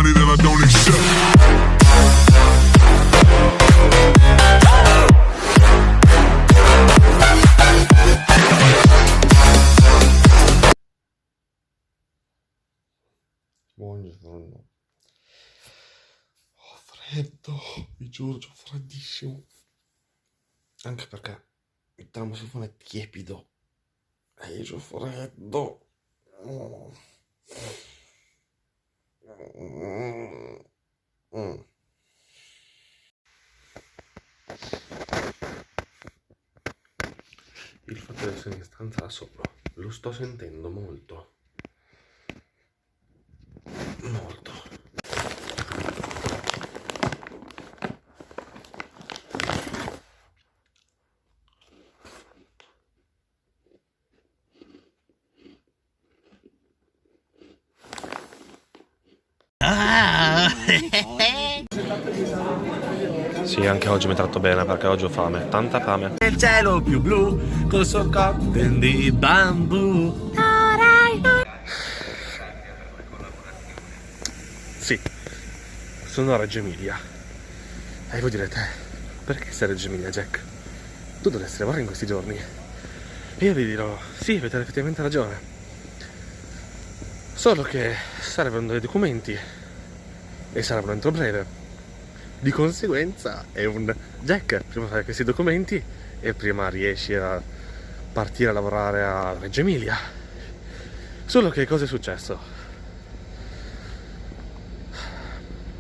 money that I don't accept. Buongiorno. Ho freddo, vi giuro, c'ho freddissimo. Anche perché il termosifone è tiepido e io c'ho freddo. Il fatto di essere in stanza da solo lo sto sentendo molto. Molto. Sì, anche oggi mi tratto bene perché oggi ho fame, tanta fame. Il cielo più blu col suo cocktail di bambù. Sì, sono a Reggio Emilia. E voi direte, perché sei a Reggio Emilia, Jack? Tu dovresti lavorare in questi giorni. E io vi dirò, sì, avete effettivamente ragione. Solo che servono dei documenti e servono entro breve. Di conseguenza è un Jack, prima fai questi documenti e prima riesci a partire a lavorare a Reggio Emilia. Solo che cosa è successo?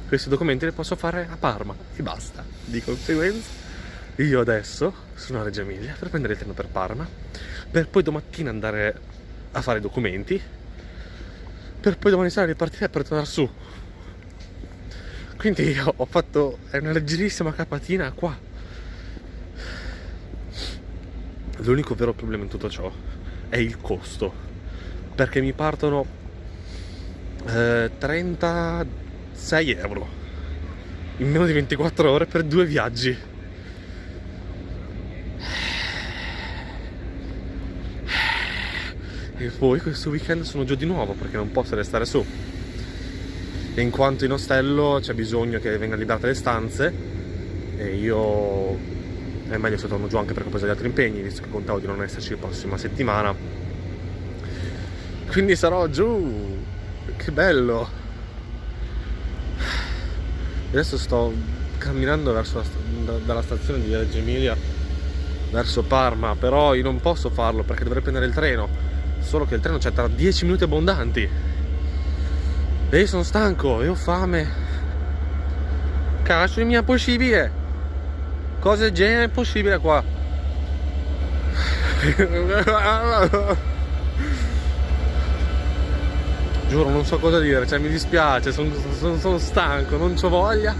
Questi documenti li posso fare a Parma e basta. Di conseguenza io adesso sono a Reggio Emilia per prendere il treno per Parma, per poi domattina andare a fare i documenti, per poi domani sera ripartire per tornare su. Quindi ho fatto una leggerissima capatina qua. L'unico vero problema in tutto ciò è il costo, perché mi partono 36 euro in meno di 24 ore per 2 viaggi. E poi questo weekend sono giù di nuovo perché non posso restare su, in quanto in ostello c'è bisogno che vengano liberate le stanze e io è meglio se torno giù, anche perché ho preso gli altri impegni, visto che contavo di non esserci la prossima settimana. Quindi sarò giù. Che bello. Adesso sto camminando verso dalla stazione di Reggio Emilia verso Parma, però io non posso farlo perché dovrei prendere il treno. Solo che il treno c'è tra 10 minuti abbondanti e io sono stanco e ho fame. Cazzo, è possibile. Cosa del genere è possibile qua. Giuro, non so cosa dire, cioè mi dispiace, sono stanco, non c'ho voglia.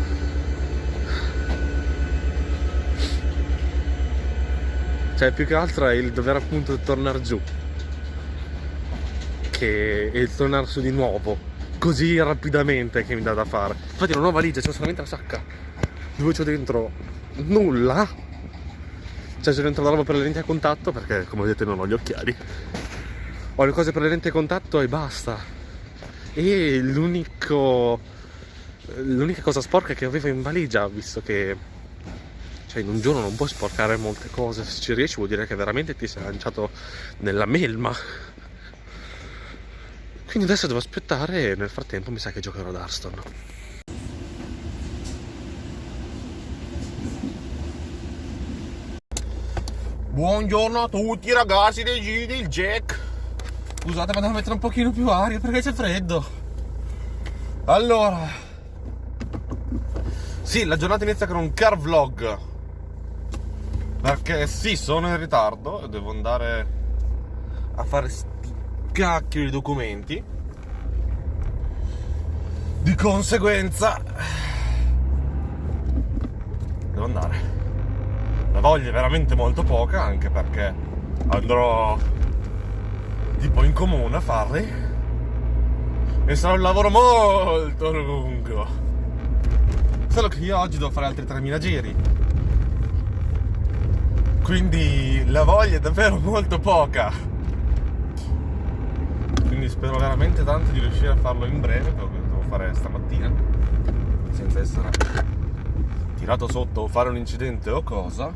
Cioè, più che altro è il dover appunto tornare giù, che è il tornare su di nuovo così rapidamente, che mi dà da fare. Infatti non ho valigia, c'ho solamente la sacca dove c'ho dentro nulla. Cioè c'ho dentro la roba per le lenti a contatto, perché come vedete non ho gli occhiali. Ho le cose per le lenti a contatto e basta. E l'unica cosa sporca che avevo in valigia, visto che cioè in un giorno non puoi sporcare molte cose, se ci riesci vuol dire che veramente ti sei lanciato nella melma. Quindi adesso devo aspettare e nel frattempo mi sa che giocherò ad Hearthstone. Buongiorno a tutti ragazzi dei giri del Jack. Scusate, ma devo mettere un pochino più aria perché c'è freddo. Allora, sì, la giornata inizia con un car vlog, perché sì, sono in ritardo e devo andare a fare cacchio di documenti. Di conseguenza devo andare. La voglia è veramente molto poca, anche perché andrò tipo in comune a farli e sarà un lavoro molto lungo. Solo che io oggi devo fare altri 3000 giri, quindi la voglia è davvero molto poca. Quindi spero veramente tanto di riuscire a farlo in breve, perché devo fare stamattina, senza essere tirato sotto o fare un incidente o cosa,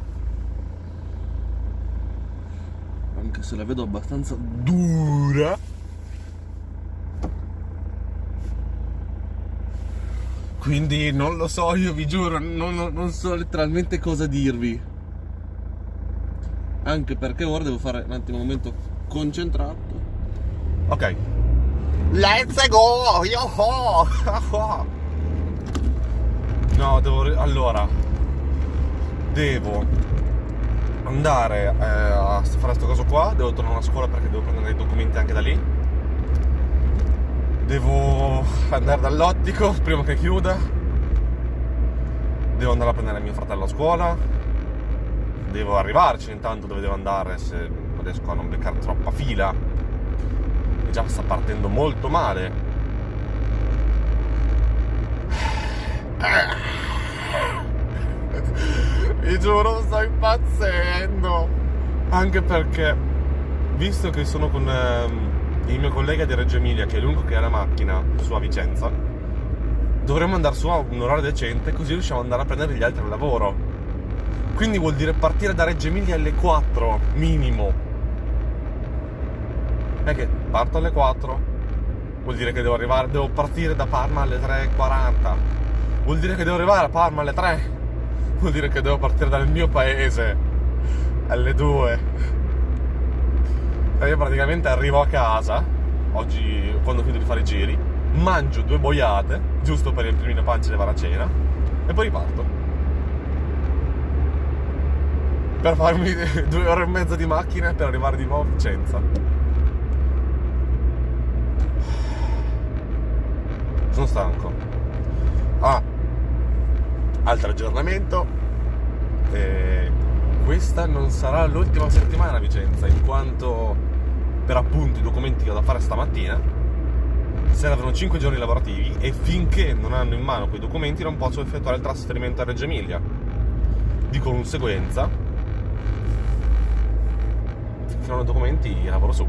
anche se la vedo abbastanza dura. Quindi non lo so, io vi giuro, non so letteralmente cosa dirvi. Anche perché ora devo fare un attimo un momento concentrato. Ok. Let's go! Yo-ho! No, allora devo andare a fare questo coso qua. Devo tornare a scuola perché devo prendere i documenti anche da lì. Devo andare dall'ottico prima che chiuda. Devo andare a prendere mio fratello a scuola. Devo arrivarci intanto dove devo andare, se riesco a non beccare troppa fila. E già sta partendo molto male. Vi giuro, sto impazzendo. Anche perché, visto che sono con il mio collega di Reggio Emilia, che è l'unico che ha la macchina su a Vicenza, dovremmo andare su a un orario decente, così riusciamo ad andare a prendere gli altri al lavoro. Quindi vuol dire partire da Reggio Emilia alle 4 minimo. È che parto alle 4, vuol dire che devo partire da Parma alle 3:40, vuol dire che devo arrivare a Parma alle 3, vuol dire che devo partire dal mio paese alle 2. E io praticamente arrivo a casa oggi, quando finito di fare i giri, mangio 2 boiate giusto per riempirmi la pancia e levare a cena e poi riparto per farmi 2 ore e mezza di macchina per arrivare di nuovo a Vicenza. Sono stanco. Altro aggiornamento, questa non sarà l'ultima settimana a Vicenza, in quanto per appunto i documenti che ho da fare stamattina servono 5 giorni lavorativi e finché non hanno in mano quei documenti non posso effettuare il trasferimento a Reggio Emilia. Di conseguenza, finché non ho documenti lavoro su.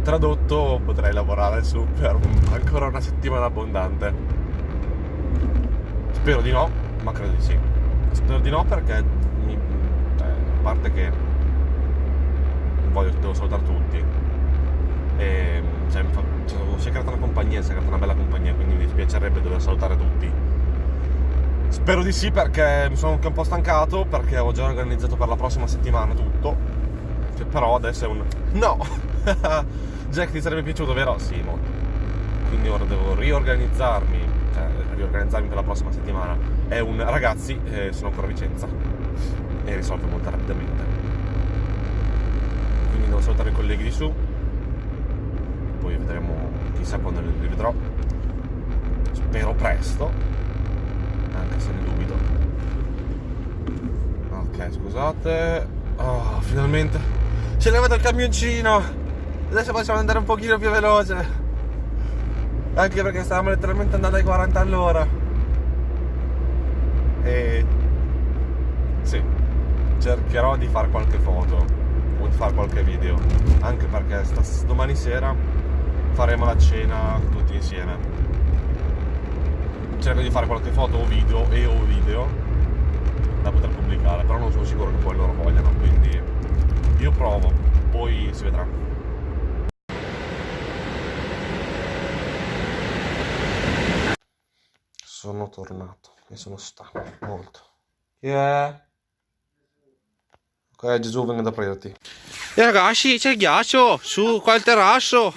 Tradotto, potrei lavorare su per ancora una settimana abbondante. Spero di no, ma credo di sì. Spero di no perché a parte che devo salutare tutti e si è creata una compagnia, si è creata una bella compagnia, quindi mi dispiacerebbe dover salutare tutti. Spero di sì perché mi sono anche un po' stancato, perché ho già organizzato per la prossima settimana tutto, che però adesso è un no. Jack, ti sarebbe piaciuto, vero? Sì, molto. Quindi ora devo riorganizzarmi per la prossima settimana. È un ragazzi, sono ancora a Vicenza e risolvo molto rapidamente. Quindi devo salutare i colleghi di su, poi vedremo, chissà quando li rivedrò. Spero presto, anche se ne dubito. Ok, scusate. Oh, finalmente ce l'ho levato il camioncino. Adesso possiamo andare un pochino più veloce, anche perché stavamo letteralmente andando ai 40 all'ora. E sì, cercherò di fare qualche foto o di fare qualche video, anche perché domani sera faremo la cena tutti insieme. Cerco di fare qualche foto o video da poter pubblicare, però non sono sicuro che poi loro vogliano, quindi io provo, poi si vedrà. Sono tornato e sono stanco, molto. Chi è? Ok, Gesù, vengo ad aprirti. E ragazzi, c'è il ghiaccio su qua al terrazzo.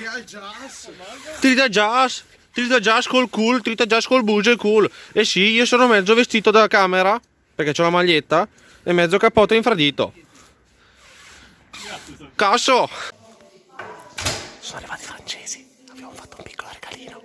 Trita jazz col cool, trita jazz col buge e cool. E sì, io sono mezzo vestito da camera perché c'ho la maglietta e mezzo cappotto infradito. Cazzo! Sono arrivati i francesi.